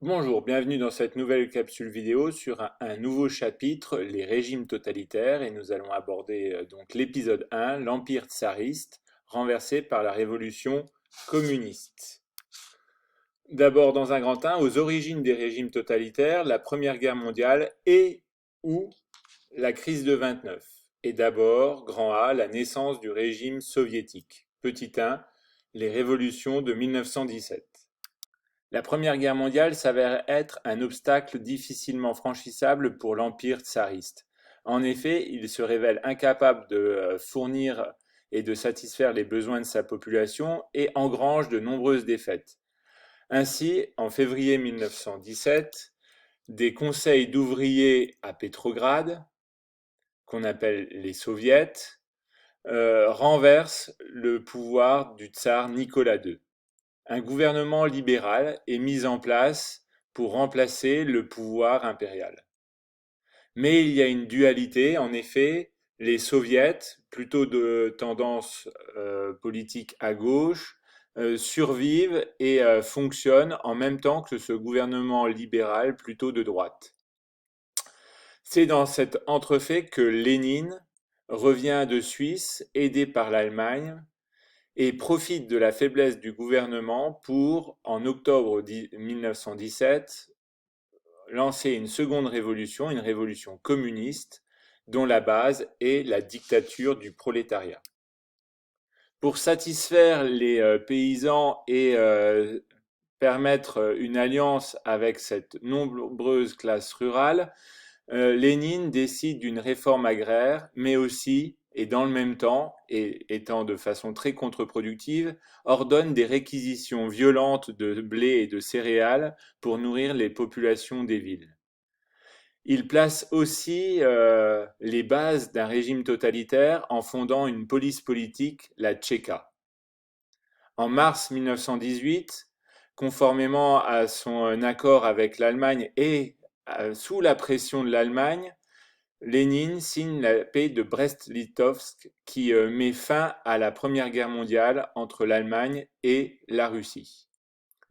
Bonjour, bienvenue dans cette nouvelle capsule vidéo sur un nouveau chapitre, les régimes totalitaires, et nous allons aborder donc l'épisode 1, l'Empire tsariste, renversé par la révolution communiste. D'abord, dans un grand 1, aux origines des régimes totalitaires, la Première Guerre mondiale et ou la crise de 29. Et d'abord, grand A, la naissance du régime soviétique. Petit 1, les révolutions de 1917. La Première Guerre mondiale s'avère être un obstacle difficilement franchissable pour l'Empire tsariste. En effet, il se révèle incapable de fournir et de satisfaire les besoins de sa population et engrange de nombreuses défaites. Ainsi, en février 1917, des conseils d'ouvriers à Pétrograd, qu'on appelle les soviets, renversent le pouvoir du tsar Nicolas II. Un gouvernement libéral est mis en place pour remplacer le pouvoir impérial. Mais il y a une dualité, en effet, les soviets, plutôt de tendance politique à gauche, survivent et fonctionnent en même temps que ce gouvernement libéral plutôt de droite. C'est dans cet entrefait que Lénine revient de Suisse, aidé par l'Allemagne, et profite de la faiblesse du gouvernement pour, en octobre 1917, lancer une seconde révolution, une révolution communiste, dont la base est la dictature du prolétariat. Pour satisfaire les paysans et permettre une alliance avec cette nombreuse classe rurale, Lénine décide d'une réforme agraire, mais aussi, et dans le même temps, et étant de façon très contre-productive, ordonne des réquisitions violentes de blé et de céréales pour nourrir les populations des villes. Il place aussi les bases d'un régime totalitaire en fondant une police politique, la Tchéka. En mars 1918, conformément à son accord avec l'Allemagne et sous la pression de l'Allemagne, Lénine signe la paix de Brest-Litovsk qui met fin à la Première Guerre mondiale entre l'Allemagne et la Russie.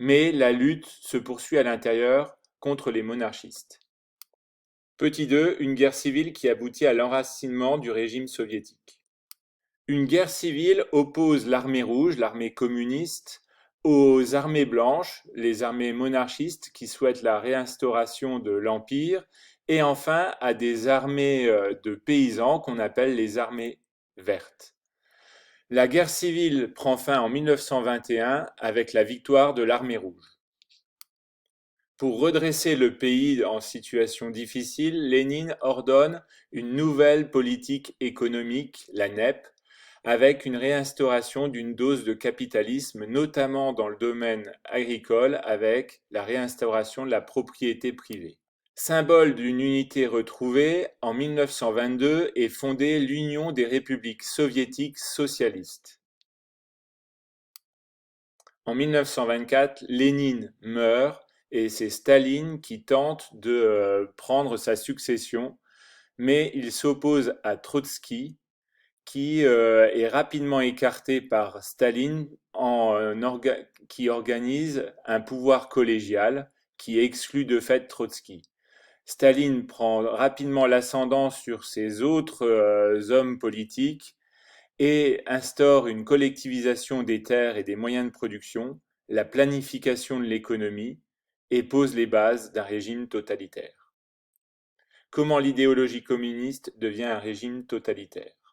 Mais la lutte se poursuit à l'intérieur contre les monarchistes. Petit 2, une guerre civile qui aboutit à l'enracinement du régime soviétique. Une guerre civile oppose l'armée rouge, l'armée communiste, aux armées blanches, les armées monarchistes qui souhaitent la réinstauration de l'Empire, et enfin à des armées de paysans qu'on appelle les armées vertes. La guerre civile prend fin en 1921 avec la victoire de l'armée rouge. Pour redresser le pays en situation difficile, Lénine ordonne une nouvelle politique économique, la NEP, avec une réinstauration d'une dose de capitalisme, notamment dans le domaine agricole, avec la réinstauration de la propriété privée. Symbole d'une unité retrouvée, en 1922 est fondée l'Union des républiques soviétiques socialistes. En 1924, Lénine meurt et c'est Staline qui tente de prendre sa succession, mais il s'oppose à Trotsky, qui est rapidement écarté par Staline qui organise un pouvoir collégial qui exclut de fait Trotsky. Staline prend rapidement l'ascendant sur ses autres hommes politiques et instaure une collectivisation des terres et des moyens de production, la planification de l'économie et pose les bases d'un régime totalitaire. Comment l'idéologie communiste devient un régime totalitaire?